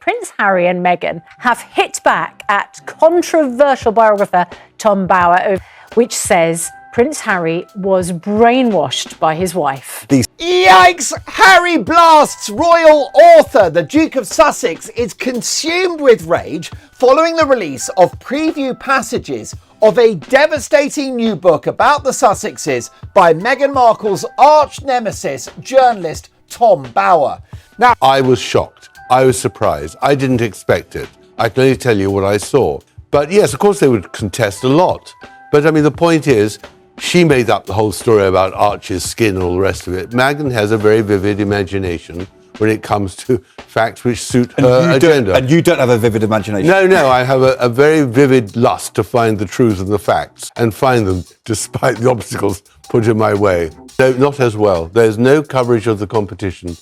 Prince Harry and Meghan have hit back at controversial biographer Tom Bower, which says Prince Harry was brainwashed by his wife. Yikes! Harry blasts royal author. The Duke of Sussex is consumed with rage following the release of preview passages of a devastating new book about the Sussexes by Meghan Markle's arch nemesis, journalist Tom Bower. Now, I was shocked. I was surprised. I didn't expect it. I can only tell you what I saw. But yes, of course they would contest a lot. But I mean, the point is, she made up the whole story about Archie's skin and all the rest of it. Meghan has a very vivid imagination when it comes to facts which suit her agenda. And you don't have a vivid imagination? No, I have a very vivid lust to find the truth and the facts, and find them despite the obstacles put in my way. No, not as well. There's no coverage of the competition.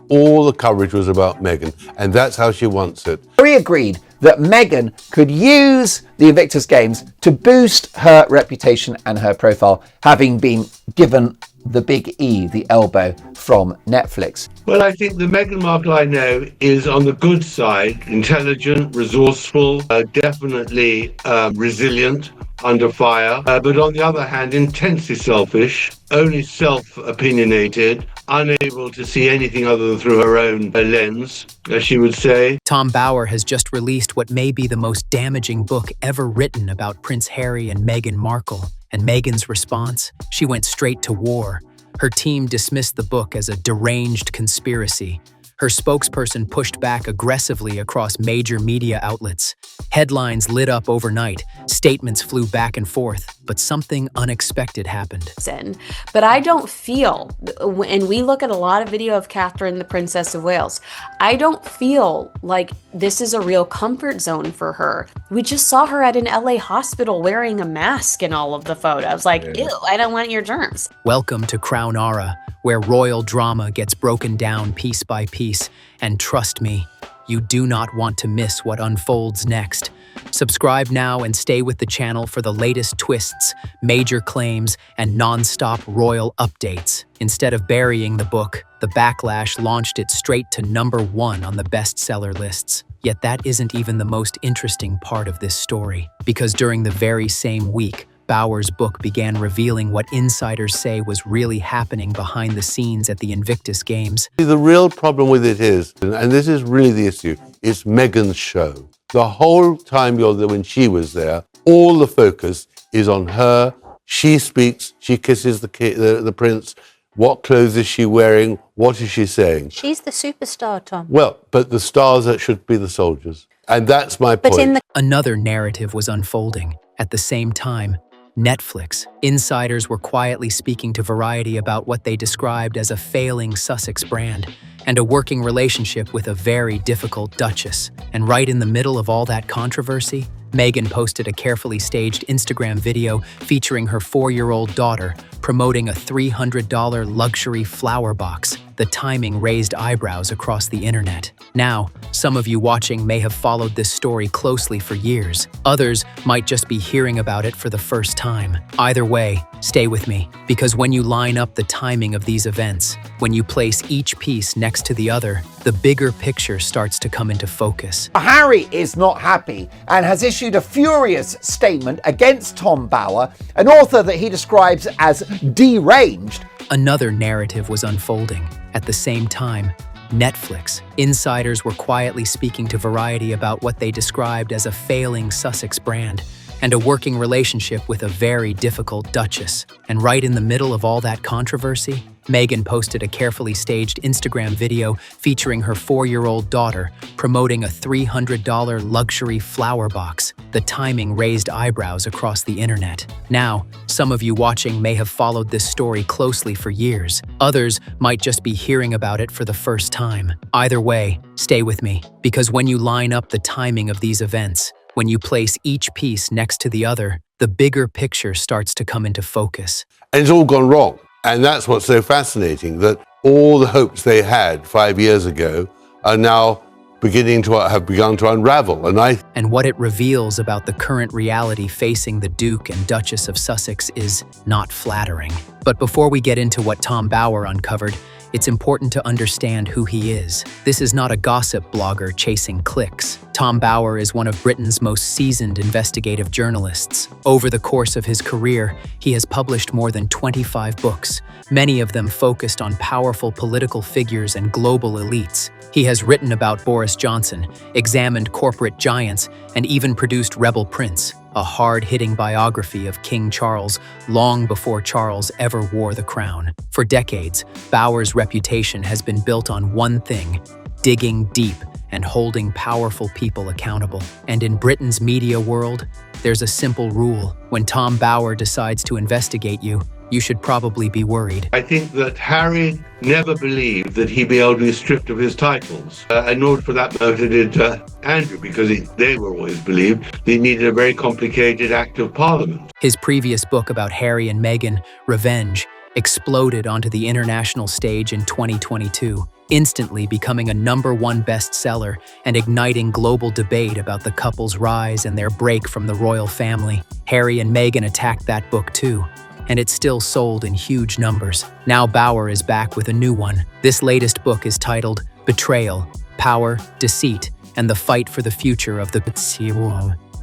All the coverage was about Meghan, and that's how she wants it. Harry agreed that Meghan could use the Invictus Games to boost her reputation and her profile, having been given the big E, the elbow, from Netflix. Well, I think the Meghan Markle I know is on the good side, intelligent, resourceful, definitely resilient under fire, but on the other hand, intensely selfish, only self-opinionated, unable to see anything other than through her own lens, as she would say. Tom Bower has just released what may be the most damaging book ever written about Prince Harry and Meghan Markle. And Meghan's response? She went straight to war. Her team dismissed the book as a deranged conspiracy. Her spokesperson pushed back aggressively across major media outlets. Headlines lit up overnight, statements flew back and forth, but something unexpected happened. But I don't feel, and we look at a lot of video of Catherine, the Princess of Wales, I don't feel like this is a real comfort zone for her. We just saw her at an LA hospital wearing a mask in all of the photos. Like, ew, I don't want your germs. Welcome to Crown Aura, where royal drama gets broken down piece by piece. And trust me, you do not want to miss what unfolds next. Subscribe now and stay with the channel for the latest twists, major claims, and non-stop royal updates. Instead of burying the book, the backlash launched it straight to #1 on the bestseller lists. Yet that isn't even the most interesting part of this story, because during the very same week, Bower's book began revealing what insiders say was really happening behind the scenes at the Invictus Games. The real problem with it is, and this is really the issue, it's Meghan's show. The whole time you're there, when she was there, all the focus is on her. She speaks, she kisses the prince. What clothes is she wearing? What is she saying? She's the superstar, Tom. Well, but the stars that should be the soldiers. And that's my point. Another narrative was unfolding. At the same time, Netflix. Insiders were quietly speaking to Variety about what they described as a failing Sussex brand and a working relationship with a very difficult Duchess. And right in the middle of all that controversy, Meghan posted a carefully staged Instagram video featuring her 4-year-old daughter promoting a $300 luxury flower box. The timing raised eyebrows across the internet. Now, some of you watching may have followed this story closely for years. Others might just be hearing about it for the first time. Either way, stay with me, because when you line up the timing of these events, when you place each piece next to the other, the bigger picture starts to come into focus. Harry is not happy and has issued a furious statement against Tom Bower, an author that he describes as deranged. Another narrative was unfolding. At the same time, Netflix. Insiders were quietly speaking to Variety about what they described as a failing Sussex brand and a working relationship with a very difficult Duchess. And right in the middle of all that controversy, Meghan posted a carefully staged Instagram video featuring her 4-year-old daughter promoting a $300 luxury flower box. The timing raised eyebrows across the internet. Now, some of you watching may have followed this story closely for years. Others might just be hearing about it for the first time. Either way, stay with me, because when you line up the timing of these events, when you place each piece next to the other, the bigger picture starts to come into focus. And it's all gone wrong. And that's what's so fascinating, that all the hopes they had 5 years ago are now begun to unravel. And what it reveals about the current reality facing the Duke and Duchess of Sussex is not flattering. But before we get into what Tom Bower uncovered, it's important to understand who he is. This is not a gossip blogger chasing clicks. Tom Bower is one of Britain's most seasoned investigative journalists. Over the course of his career, he has published more than 25 books, many of them focused on powerful political figures and global elites. He has written about Boris Johnson, examined corporate giants, and even produced Rebel Prince, a hard-hitting biography of King Charles long before Charles ever wore the crown. For decades, Bower's reputation has been built on one thing: digging deep and holding powerful people accountable. And in Britain's media world, there's a simple rule: when Tom Bower decides to investigate you, you should probably be worried. I think that Harry never believed that he'd be able to be stripped of his titles. And nor for that matter did Andrew, because they were always believed that he needed a very complicated Act of Parliament. His previous book about Harry and Meghan, Revenge, exploded onto the international stage in 2022, instantly becoming a #1 bestseller and igniting global debate about the couple's rise and their break from the royal family. Harry and Meghan attacked that book too, and it still sold in huge numbers. Now Bower is back with a new one. This latest book is titled Betrayal, Power, Deceit, and the Fight for the Future of the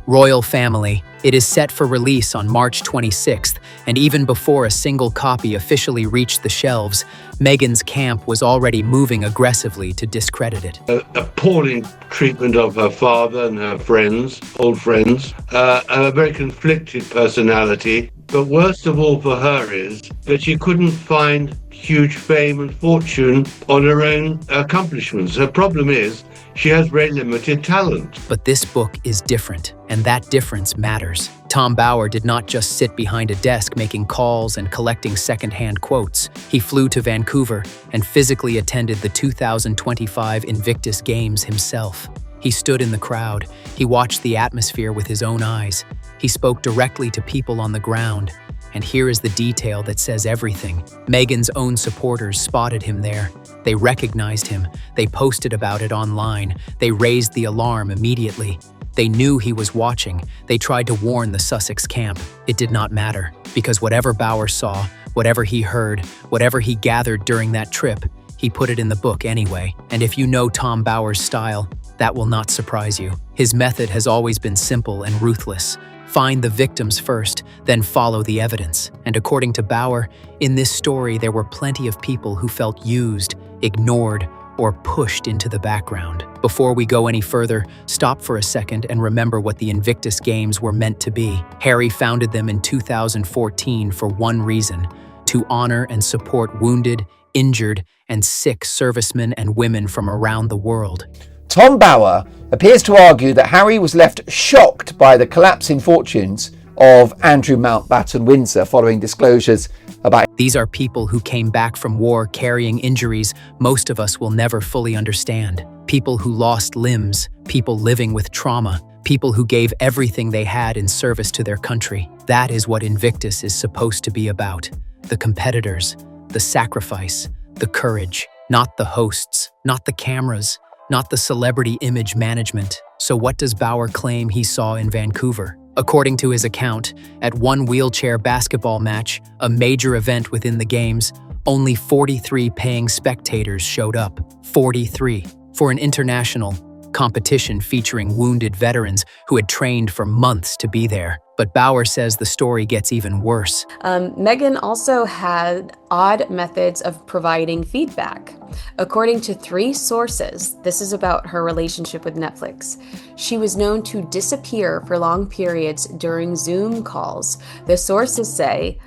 Royal Family. It is set for release on March 26th, and even before a single copy officially reached the shelves, Meghan's camp was already moving aggressively to discredit it. Appalling treatment of her father and her friends, old friends, a very conflicted personality. But worst of all for her is that she couldn't find huge fame and fortune on her own accomplishments. Her problem is she has very limited talent. But this book is different, and that difference matters. Tom Bower did not just sit behind a desk making calls and collecting second-hand quotes. He flew to Vancouver and physically attended the 2025 Invictus Games himself. He stood in the crowd. He watched the atmosphere with his own eyes. He spoke directly to people on the ground. And here is the detail that says everything. Meghan's own supporters spotted him there. They recognized him. They posted about it online. They raised the alarm immediately. They knew he was watching. They tried to warn the Sussex camp. It did not matter, because whatever Bower saw, whatever he heard, whatever he gathered during that trip, he put it in the book anyway. And if you know Tom Bower's style, that will not surprise you. His method has always been simple and ruthless. Find the victims first, then follow the evidence. And according to Bower, in this story there were plenty of people who felt used, ignored, or pushed into the background. Before we go any further, stop for a second and remember what the Invictus Games were meant to be. Harry founded them in 2014 for one reason: to honor and support wounded, injured, and sick servicemen and women from around the world. Tom Bower appears to argue that Harry was left shocked by the collapsing fortunes of Andrew Mountbatten Windsor following disclosures about... These are people who came back from war carrying injuries most of us will never fully understand. People who lost limbs, people living with trauma, people who gave everything they had in service to their country. That is what Invictus is supposed to be about. The competitors, the sacrifice, the courage, not the hosts, not the cameras, not the celebrity image management. So what does Bower claim he saw in Vancouver? According to his account, at one wheelchair basketball match, a major event within the Games, only 43 paying spectators showed up. 43. For an international competition featuring wounded veterans who had trained for months to be there. But Bower says the story gets even worse. Meghan also had odd methods of providing feedback. According to 3 sources, this is about her relationship with Netflix, she was known to disappear for long periods during Zoom calls. The sources say,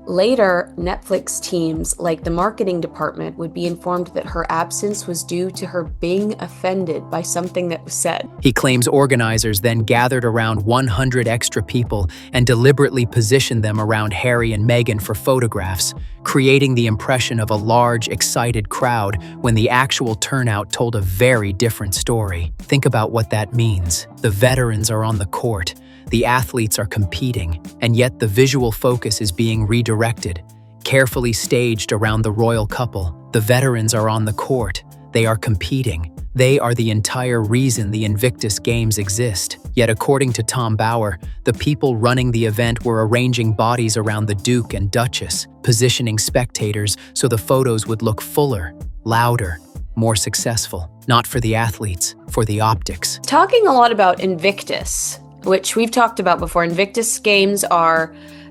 later, Netflix teams, like the marketing department, would be informed that her absence was due to her being offended by something that was said. He claims organizers then gathered around 100 extra people and deliberately positioned them around Harry and Meghan for photographs, creating the impression of a large, excited crowd when the actual turnout told a very different story. Think about what that means. The veterans are on the court. The athletes are competing, and yet the visual focus is being redirected, carefully staged around the royal couple. The veterans are on the court. They are competing. They are the entire reason the Invictus Games exist. Yet according to Tom Bauer, the people running the event were arranging bodies around the Duke and Duchess, positioning spectators so the photos would look fuller, louder, more successful. Not for the athletes, for the optics. Talking a lot about Invictus, which we've talked about before. Invictus Games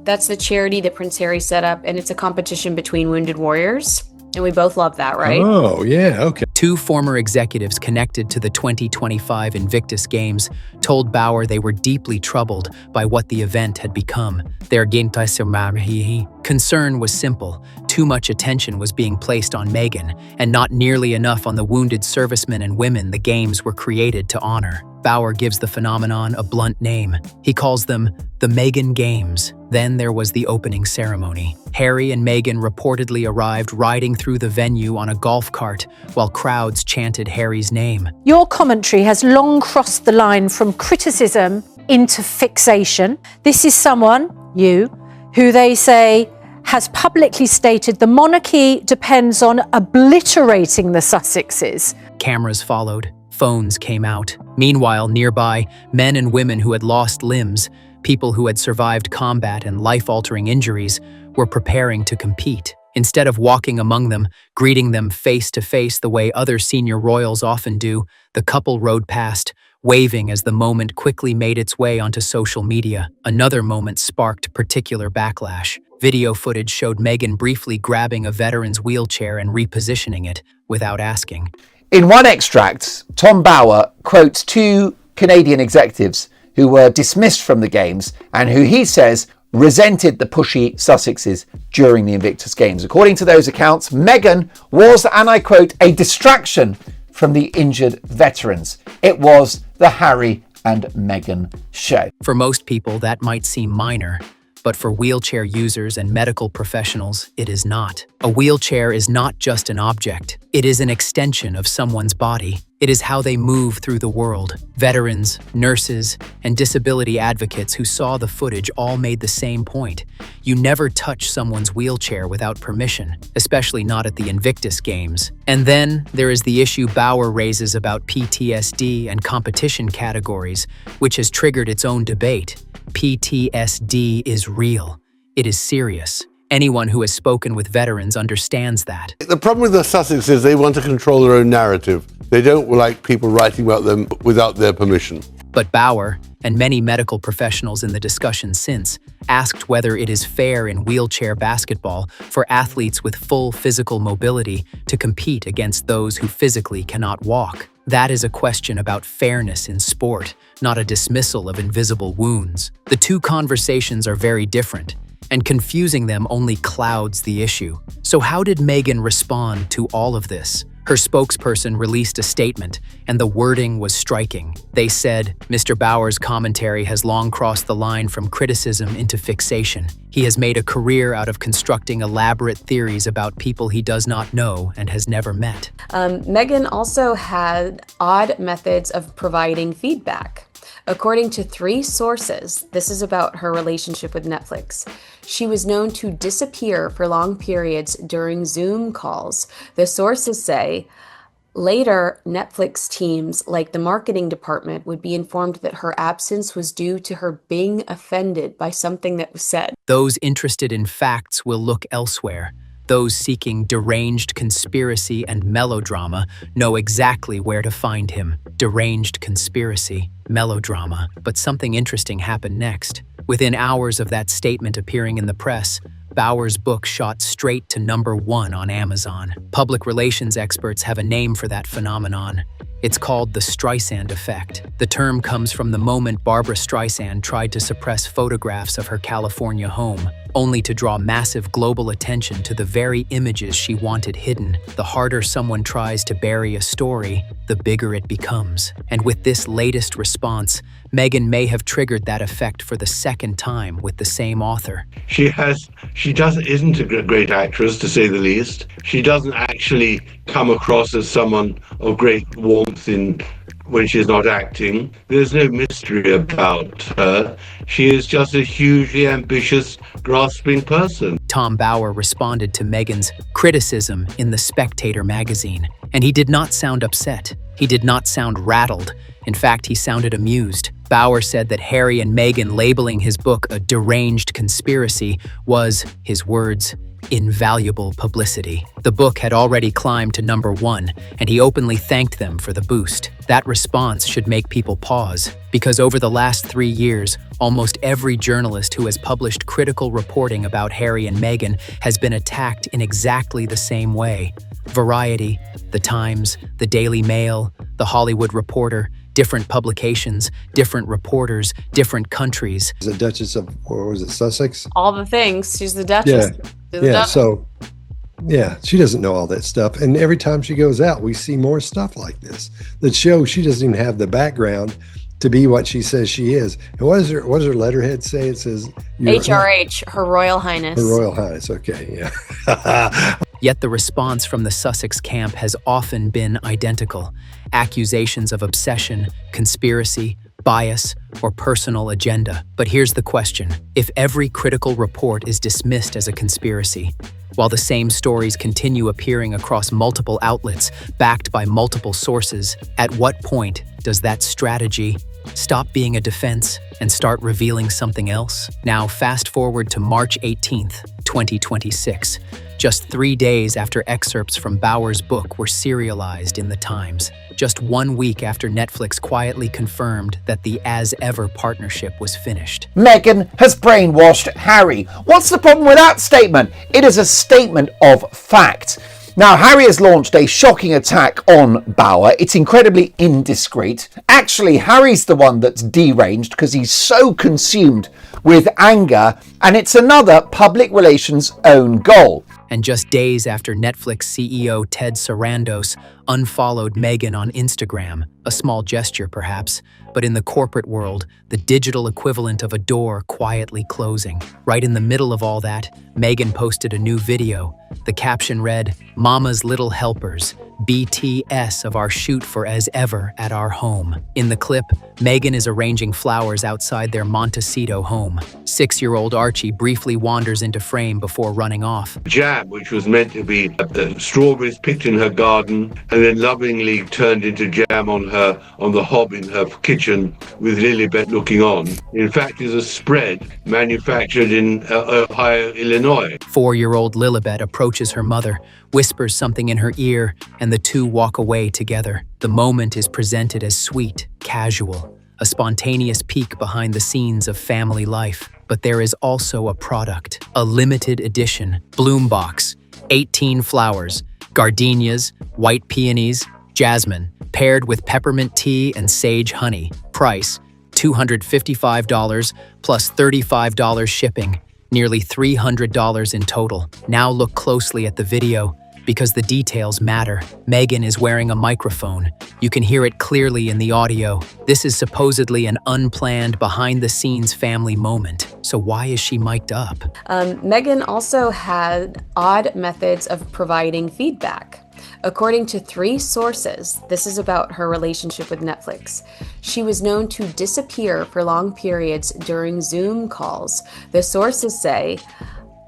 that's the charity that Prince Harry set up, and it's a competition between wounded warriors. And we both love that, right? Oh, yeah, okay. Two former executives connected to the 2025 Invictus Games told Bauer they were deeply troubled by what the event had become. Their concern was simple. Too much attention was being placed on Meghan, and not nearly enough on the wounded servicemen and women the Games were created to honor. Bauer gives the phenomenon a blunt name. He calls them the Meghan Games. Then there was the opening ceremony. Harry and Meghan reportedly arrived riding through the venue on a golf cart while crowds chanted Harry's name. Your commentary has long crossed the line from criticism into fixation. This is someone, you, who they say has publicly stated the monarchy depends on obliterating the Sussexes. Cameras followed. Phones came out. Meanwhile, nearby, men and women who had lost limbs, people who had survived combat and life-altering injuries, were preparing to compete. Instead of walking among them, greeting them face to face the way other senior royals often do, the couple rode past, waving as the moment quickly made its way onto social media. Another moment sparked particular backlash. Video footage showed Meghan briefly grabbing a veteran's wheelchair and repositioning it without asking. In one extract, Tom Bauer quotes two Canadian executives who were dismissed from the Games and who he says resented the pushy Sussexes during the Invictus Games. According to those accounts, Meghan was, and I quote, a distraction from the injured veterans. It was the Harry and Meghan show. For most people, that might seem minor, but for wheelchair users and medical professionals, it is not. A wheelchair is not just an object. It is an extension of someone's body. It is how they move through the world. Veterans, nurses, and disability advocates who saw the footage all made the same point. You never touch someone's wheelchair without permission, especially not at the Invictus Games. And then there is the issue Bauer raises about PTSD and competition categories, which has triggered its own debate. PTSD is real. It is serious. Anyone who has spoken with veterans understands that. The problem with the Sussex is they want to control their own narrative. They don't like people writing about them without their permission. But Bauer, and many medical professionals in the discussion since, asked whether it is fair in wheelchair basketball for athletes with full physical mobility to compete against those who physically cannot walk. That is a question about fairness in sport, not a dismissal of invisible wounds. The two conversations are very different, and confusing them only clouds the issue. So how did Meghan respond to all of this? Her spokesperson released a statement, and the wording was striking. They said, Mr. Bauer's commentary has long crossed the line from criticism into fixation. He has made a career out of constructing elaborate theories about people he does not know and has never met. Meghan also had odd methods of providing feedback. According to 3 sources, this is about her relationship with Netflix. She was known to disappear for long periods during Zoom calls. The sources say later, Netflix teams, like the marketing department, would be informed that her absence was due to her being offended by something that was said. Those interested in facts will look elsewhere. Those seeking deranged conspiracy and melodrama know exactly where to find him. Deranged conspiracy, melodrama. But something interesting happened next. Within hours of that statement appearing in the press, Bauer's book shot straight to #1 on Amazon. Public relations experts have a name for that phenomenon. It's called the Streisand effect. The term comes from the moment Barbra Streisand tried to suppress photographs of her California home, only to draw massive global attention to the very images she wanted hidden. The harder someone tries to bury a story, the bigger it becomes. And with this latest response, Meghan may have triggered that effect for the second time with the same author. She isn't a great actress, to say the least. She doesn't actually come across as someone of great warmth in when she's not acting. There's no mystery about her. She is just a hugely ambitious, grasping person. Tom Bauer responded to Meghan's criticism in The Spectator magazine, and he did not sound upset. He did not sound rattled. In fact, he sounded amused. Bauer said that Harry and Meghan labeling his book a deranged conspiracy was, his words, invaluable publicity. The book had already climbed to #1, and he openly thanked them for the boost. That response should make people pause, because over the last 3 years, almost every journalist who has published critical reporting about Harry and Meghan has been attacked in exactly the same way. Variety, The Times, The Daily Mail, The Hollywood Reporter, different publications, different reporters, different countries. The Duchess of, or was it Sussex? All the things. She's the Duchess. Yeah. She's the Yeah. Duchess. So, yeah, she doesn't know all that stuff. And every time she goes out, we see more stuff like this that shows she doesn't even have the background to be what she says she is. And what does her letterhead say? It says HRH, Her Royal Highness. Her Royal Highness. Okay, yeah. Yet the response from the Sussex camp has often been identical. Accusations of obsession, conspiracy, bias, or personal agenda. But here's the question. If every critical report is dismissed as a conspiracy, while the same stories continue appearing across multiple outlets, backed by multiple sources, at what point does that strategy stop being a defense and start revealing something else? Now, fast forward to March 18th, 2026, just 3 days after excerpts from Bauer's book were serialized in The Times. Just 1 week after Netflix quietly confirmed that the As Ever partnership was finished. Meghan has brainwashed Harry. What's the problem with that statement? It is a statement of fact. Now, Harry has launched a shocking attack on Bauer. It's incredibly indiscreet. Actually, Harry's the one that's deranged because he's so consumed with anger, and it's another public relations own goal. And just days after Netflix CEO Ted Sarandos unfollowed Meghan on Instagram, a small gesture perhaps, but in the corporate world, the digital equivalent of a door quietly closing. Right in the middle of all that, Meghan posted a new video. The caption read, "Mama's Little Helpers, BTS of our shoot for As Ever at our home." In the clip, Meghan is arranging flowers outside their Montecito home. 6-year-old Archie briefly wanders into frame before running off. Jam, which was meant to be strawberries picked in her garden and then lovingly turned into jam on the hob in her kitchen with Lilibet looking on, in fact is a spread manufactured in Ohio, Illinois. 4-year-old Lilibet approaches her mother, whispers something in her ear, and the two walk away together. The moment is presented as sweet, casual, a spontaneous peek behind the scenes of family life. But there is also a product, a limited edition bloom box, 18 flowers, gardenias, white peonies, jasmine, paired with peppermint tea and sage honey. Price, $255 plus $35 shipping, nearly $300 in total. Now look closely at the video, because the details matter. Meghan is wearing a microphone. You can hear it clearly in the audio. This is supposedly an unplanned, behind-the-scenes family moment. So why is she mic'd up? Meghan also had odd methods of providing feedback. According to 3 sources, this is about her relationship with Netflix. She was known to disappear for long periods during Zoom calls. The sources say,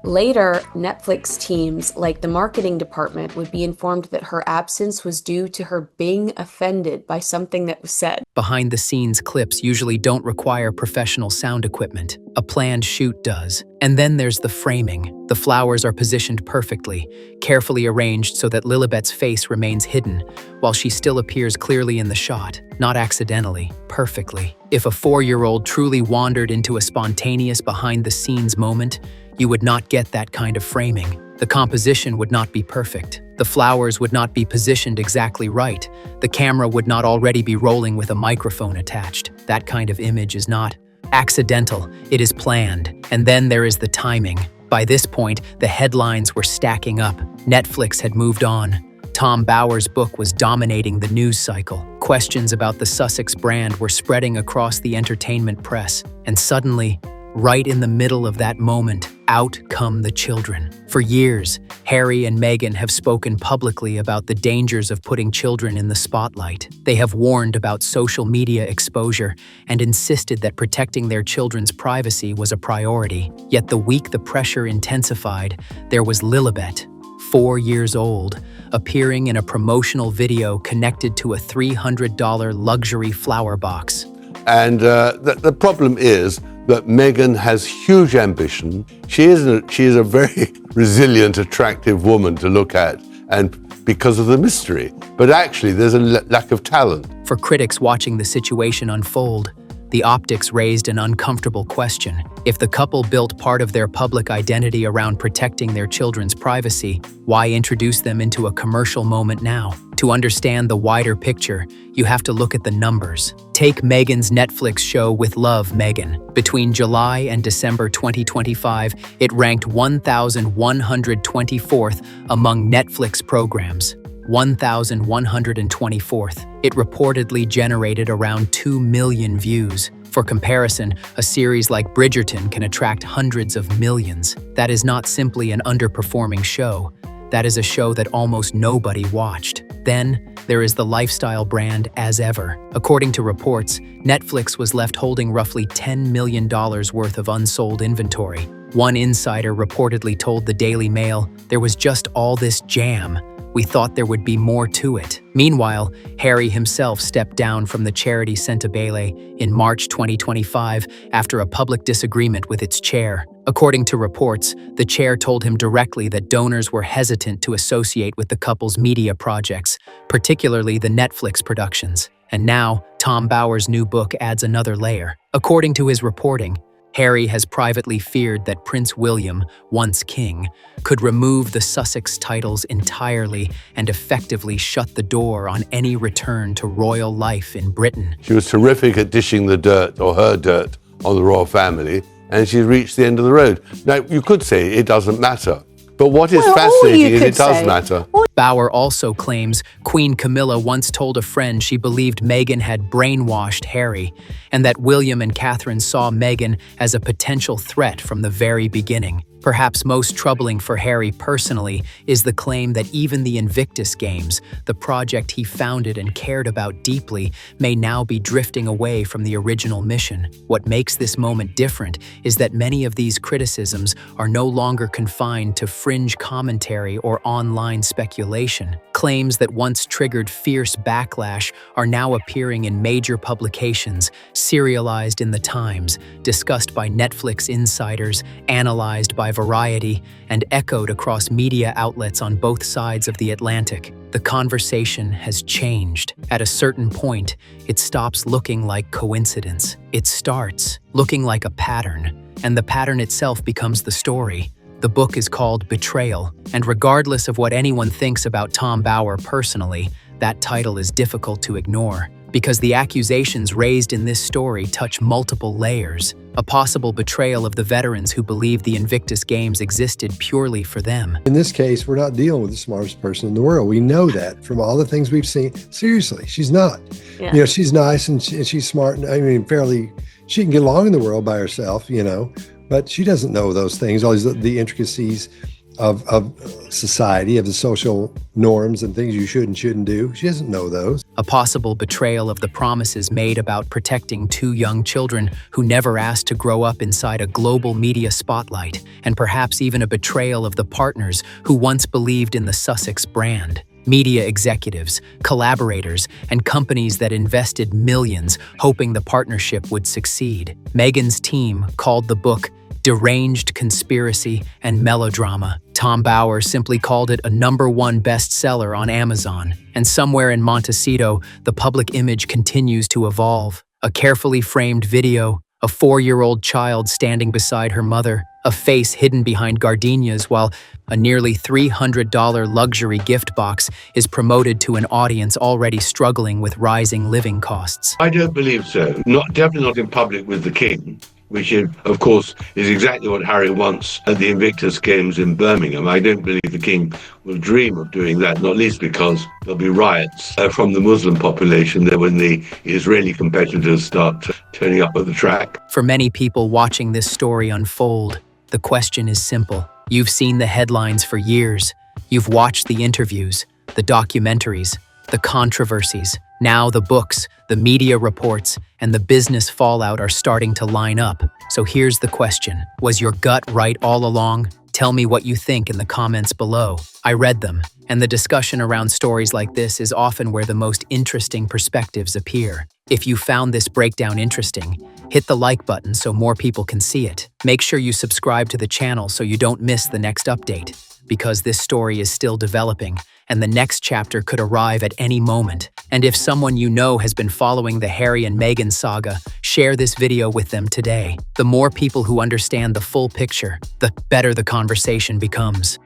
later, Netflix teams, like the marketing department, would be informed that her absence was due to her being offended by something that was said. Behind-the-scenes clips usually don't require professional sound equipment. A planned shoot does. And then there's the framing. The flowers are positioned perfectly, carefully arranged so that Lilibet's face remains hidden, while she still appears clearly in the shot, not accidentally, perfectly. If a 4-year-old truly wandered into a spontaneous behind-the-scenes moment, you would not get that kind of framing. The composition would not be perfect. The flowers would not be positioned exactly right. The camera would not already be rolling with a microphone attached. That kind of image is not accidental, it is planned. And then there is the timing. By this point, the headlines were stacking up. Netflix had moved on. Tom Bauer's book was dominating the news cycle. Questions about the Sussex brand were spreading across the entertainment press. And suddenly, right in the middle of that moment, Out come the children. For years, Harry and Meghan have spoken publicly about the dangers of putting children in the spotlight. They have warned about social media exposure and insisted that protecting their children's privacy was a priority. Yet the week the pressure intensified, there was Lilibet, 4 years old, appearing in a promotional video connected to a $300 luxury flower box. And the problem is that Meghan has huge ambition. She is a very resilient, attractive woman to look at, and because of the mystery. But actually, there's a lack of talent. For critics watching the situation unfold, the optics raised an uncomfortable question. If the couple built part of their public identity around protecting their children's privacy, why introduce them into a commercial moment now? To understand the wider picture, you have to look at the numbers. Take Meghan's Netflix show With Love, Meghan. Between July and December 2025, it ranked 1,124th among Netflix programs. 1,124th. It reportedly generated around 2 million views. For comparison, a series like Bridgerton can attract hundreds of millions. That is not simply an underperforming show. That is a show that almost nobody watched. Then, there is the lifestyle brand As Ever. According to reports, Netflix was left holding roughly $10 million worth of unsold inventory. One insider reportedly told the Daily Mail, "There was just all this jam. We thought there would be more to it." Meanwhile, Harry himself stepped down from the charity Centibele in March 2025 after a public disagreement with its chair. According to reports, the chair told him directly that donors were hesitant to associate with the couple's media projects, particularly the Netflix productions. And now, Tom Bower's new book adds another layer. According to his reporting, Harry has privately feared that Prince William, once king, could remove the Sussex titles entirely and effectively shut the door on any return to royal life in Britain. She was terrific at dishing the dirt, or her dirt, on the royal family, and she's reached the end of the road. Now, you could say it doesn't matter, but what is fascinating is it does matter. Bower also claims Queen Camilla once told a friend she believed Meghan had brainwashed Harry, and that William and Catherine saw Meghan as a potential threat from the very beginning. Perhaps most troubling for Harry personally is the claim that even the Invictus Games, the project he founded and cared about deeply, may now be drifting away from the original mission. What makes this moment different is that many of these criticisms are no longer confined to fringe commentary or online speculation. Claims that once triggered fierce backlash are now appearing in major publications, serialized in the Times, discussed by Netflix insiders, analyzed by Variety, and echoed across media outlets on both sides of the Atlantic. The conversation has changed. At a certain point, it stops looking like coincidence. It starts looking like a pattern, and the pattern itself becomes the story. The book is called Betrayal, and regardless of what anyone thinks about Tom Bower personally, that title is difficult to ignore, because the accusations raised in this story touch multiple layers. A possible betrayal of the veterans who believed the Invictus Games existed purely for them. In this case, we're not dealing with the smartest person in the world. We know that from all the things we've seen. Seriously, she's not. Yeah. You know, she's nice and she's smart. And I mean, she can get along in the world by herself, you know, but she doesn't know those things, all the intricacies of society, of the social norms and things you should and shouldn't do. She doesn't know those. A possible betrayal of the promises made about protecting 2 young children who never asked to grow up inside a global media spotlight, and perhaps even a betrayal of the partners who once believed in the Sussex brand. Media executives, collaborators, and companies that invested millions hoping the partnership would succeed. Meghan's team called the book Deranged Conspiracy and Melodrama. Tom Bower simply called it a #1 bestseller on Amazon. And somewhere in Montecito, the public image continues to evolve. A carefully framed video, a 4-year-old child standing beside her mother, a face hidden behind gardenias while a nearly $300 luxury gift box is promoted to an audience already struggling with rising living costs. I don't believe so. Definitely not in public with the king, which, of course, is exactly what Harry wants at the Invictus Games in Birmingham. I don't believe the king will dream of doing that, not least because there'll be riots from the Muslim population there when the Israeli competitors start turning up at the track. For many people watching this story unfold, The question is simple. You've seen the headlines for years. You've watched the interviews, the documentaries, the controversies. Now the books, the media reports, and the business fallout are starting to line up. So here's the question. Was your gut right all along? Tell me what you think in the comments below. I read them, and the discussion around stories like this is often where the most interesting perspectives appear. If you found this breakdown interesting, hit the like button so more people can see it. Make sure you subscribe to the channel so you don't miss the next update, because this story is still developing, and the next chapter could arrive at any moment. And if someone you know has been following the Harry and Meghan saga, share this video with them today. The more people who understand the full picture, the better the conversation becomes.